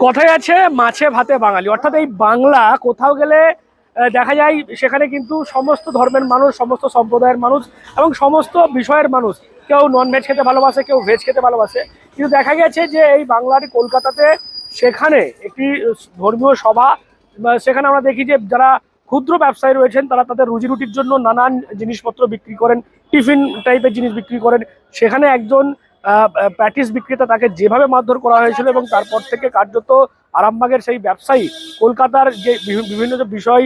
কথায় আছে মাছে ভাতে বাঙালি, অর্থাৎ এই বাংলা কোথাও গেলে দেখা যায় সেখানে কিন্তু সমস্ত ধর্মের মানুষ, সমস্ত সম্প্রদায়ের মানুষ এবং সমস্ত বিষয়ের মানুষ, কেউ নন ভেজ খেতে ভালোবাসে, কেউ ভেজ খেতে ভালোবাসে। কিন্তু দেখা গেছে যে এই বাংলার কলকাতাতে সেখানে একটি ধর্মীয় সভা, সেখানে আমরা দেখি যে যারা ক্ষুদ্র ব্যবসায়ী রয়েছেন তারা তাদের রুজি রুটির জন্য নানান জিনিসপত্র বিক্রি করেন, টিফিন টাইপের জিনিস বিক্রি করেন। সেখানে একজন প্যাটিস বিক্রেতা, তাকে যেভাবে মারধর করা হয়েছিল এবং তারপর থেকে কার্যত আরামবাগের সেই ব্যবসায়ী কলকাতার যে বিভিন্ন যে বিষয়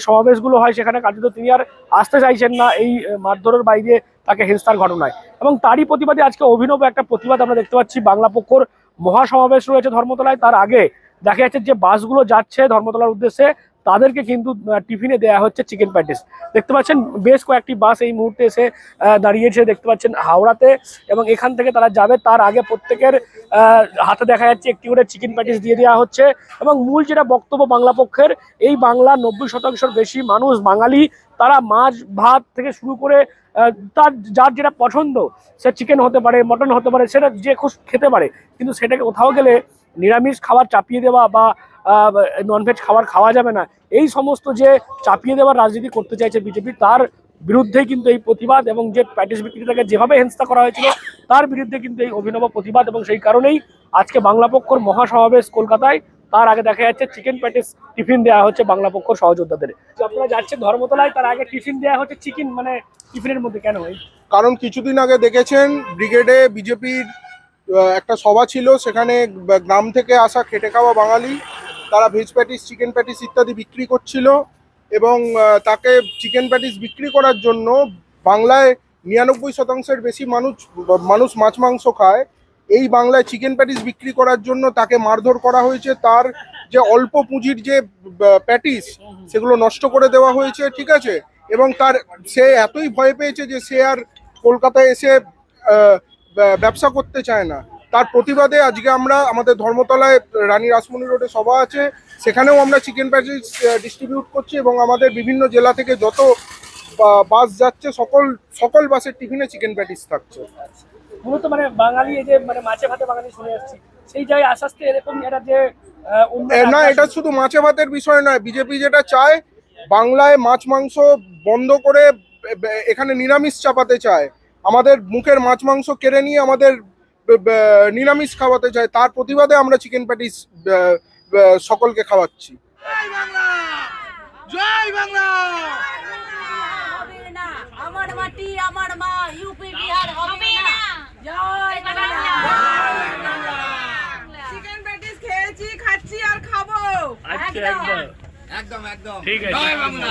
সমাবেশগুলো হয় সেখানে কার্যত তিনি আর আসতে চাইছেন না এই মারধরের বাইরে, তাকে হেনস্থার ঘটনায়। এবং তারই প্রতিবাদে আজকে অভিনব একটা প্রতিবাদ আমরা দেখতে পাচ্ছি। বাংলা পক্ষর মহাসমাবেশ রয়েছে ধর্মতলায়, তার আগে দেখা যাচ্ছে যে বাসগুলো যাচ্ছে ধর্মতলার উদ্দেশ্যে তাদেরকে কিন্তু টিফিনে দেওয়া হচ্ছে চিকেন প্যাটিস। দেখতে পাচ্ছেন বেশ কয়েকটি বাস এই মুহূর্তে এসে দাঁড়িয়েছে, দেখতে পাচ্ছেন হাওড়াতে, এবং এখান থেকে তারা যাবে। তার আগে প্রত্যেকের হাতে দেখা যাচ্ছে একটি করে চিকেন প্যাটিস দিয়ে দেওয়া হচ্ছে। এবং মূল যেটা বক্তব্য বাংলা পক্ষের, এই বাংলার 90% বেশি মানুষ বাঙালি, তারা মাছ ভাত থেকে শুরু করে তার যার যেটা পছন্দ, সে চিকেন হতে পারে, মটন হতে পারে, সেটা যে খুব খেতে পারে। কিন্তু সেটাকে কোথাও গেলে নিরামিষ খাবার চাপিয়ে দেওয়া বা ননভেজ খাবার খাওয়া যাবে না, এই সমস্ত যে চাপিয়ে দেওয়ার রাজনীতি করতে চাইছে বিজেপি, তার বিরুদ্ধেই কিন্তু এই প্রতিবাদ। এবং যে প্যাটিস বিক্রেতাকে যেভাবে হেনস্থা করা হয়েছিল তার বিরুদ্ধে কিন্তু এই অভিনব প্রতিবাদ। এবং সেই কারণেই আজকে বাংলা পক্ষর মহাসমাবেশ কলকাতায়। তার আগে দেখা যাচ্ছে চিকেন প্যাটিস টিফিন দেওয়া হচ্ছে বাংলা পক্ষর সহযোদ্ধাদের। আপনারা যাচ্ছেন ধর্মতলায়, তার আগে টিফিন দেওয়া হচ্ছে চিকেন, মানে টিফিনের মধ্যে কেন? কারণ কিছুদিন আগে দেখেছেন ব্রিগেডে বিজেপির একটা সভা ছিল, সেখানে গ্রাম থেকে আসা খেটে খাওয়া বাঙালি তারা ভেজ প্যাটিস, চিকেন প্যাটিস ইত্যাদি বিক্রি করছিল। এবং তাকে চিকেন প্যাটিস বিক্রি করার জন্য, বাংলায় 99% বেশি মানুষ মাছ মাংস খায়, এই বাংলায় চিকেন প্যাটিস বিক্রি করার জন্য তাকে মারধর করা হয়েছে। তার যে অল্প পুঁজির যে প্যাটিস, সেগুলো নষ্ট করে দেওয়া হয়েছে, ঠিক আছে। এবং সে এতই ভয় পেয়েছে যে সে আর কলকাতায় এসে ব্যবসা করতে চায় না। তার প্রতিবাদে আজকে আমরা আমাদের ধর্মতলায় রানী রাসমণি রোডে সভা আছে, সেখানেও আমরা চিকেন প্যাটিস ডিস্ট্রিবিউট করছি। এবং আমাদের বিভিন্ন জেলা থেকে যত বাস যাচ্ছে সকল বাসের টিফিনে চিকেন প্যাটিস থাকছে। মূলত মানে বাঙালি, এই যে মানে মাছে ভাতে বাঙালি শুনে আসছি, সেই জায়গায় আস্তে আস্তে এরকম এটা যে না, এটা শুধু মাছে ভাতের বিষয় নয়। বিজেপি যেটা চায়, বাংলায় মাছ মাংস বন্ধ করে এখানে নিরামিষ চাপাতে চায়। আমাদের মুখের মাছ মাংস কেড়ে নিয়ে আমাদের নিরামিষ খাওয়াতে চায়। তার প্রতিবাদে আমরা চিকেন প্যাটিস সকলকে খাওয়াচ্ছি। জয় বাংলা! আমার মাটি আমার মা, ইউপি বিহার হবে না। জয় বাংলা! চিকেন প্যাটিস খেয়েছি, খাচ্ছি আর খাবো। একদম একদম ঠিক আছে। জয় বাংলা!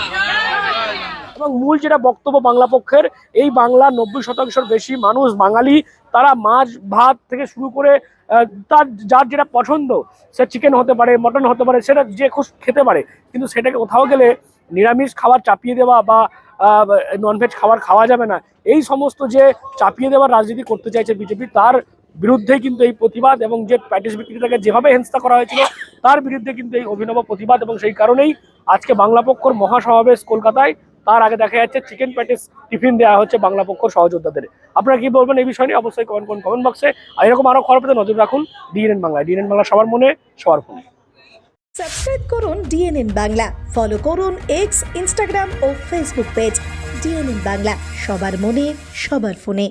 এবং মূল যেটা বক্তব্য বাংলা পক্ষের, এই বাংলার 90% বেশি মানুষ বাঙালি, তারা মাছ ভাত থেকে শুরু করে তার যার যেটা পছন্দ, সে চিকেন হতে পারে, মটন হতে পারে, সেটা যে খুব খেতে পারে। কিন্তু সেটাকে কোথাও গেলে নিরামিষ খাবার চাপিয়ে দেওয়া বা ননভেজ খাবার খাওয়া যাবে না, এই সমস্ত যে চাপিয়ে দেওয়ার রাজনীতি করতে চাইছে বিজেপি, তার বিরুদ্ধেই কিন্তু এই প্রতিবাদ। এবং যে প্যাটিস বিক্রেতাকে যেভাবে হেনস্থা করা হয়েছিল তার বিরুদ্ধে কিন্তু এই অভিনব প্রতিবাদ। এবং সেই কারণেই আজকে বাংলা পক্ষর মহাসমাবেশ কলকাতায়। তার আগে দেখা যাচ্ছে চিকেন প্যাটিস টিফিন দেওয়া হচ্ছে বাংলা পক্ষর সহযোদ্ধাদের। আপনারা কি বলবেন এই বিষয় নিয়ে? অবশ্যই কমেন্ট করুন কমেন্ট বক্সে। আর এরকম আরো খবর পেতে নজর রাখুন ডিএনএন বাংলা। ডিএনএন বাংলা সবার মনে, সবার ফোনে। সাবস্ক্রাইব করুন ডিএনএন বাংলা, ফলো করুন এক্স, ইনস্টাগ্রাম ও ফেসবুক পেজ ডিএনএন বাংলা, সবার মনে সবার ফোনে।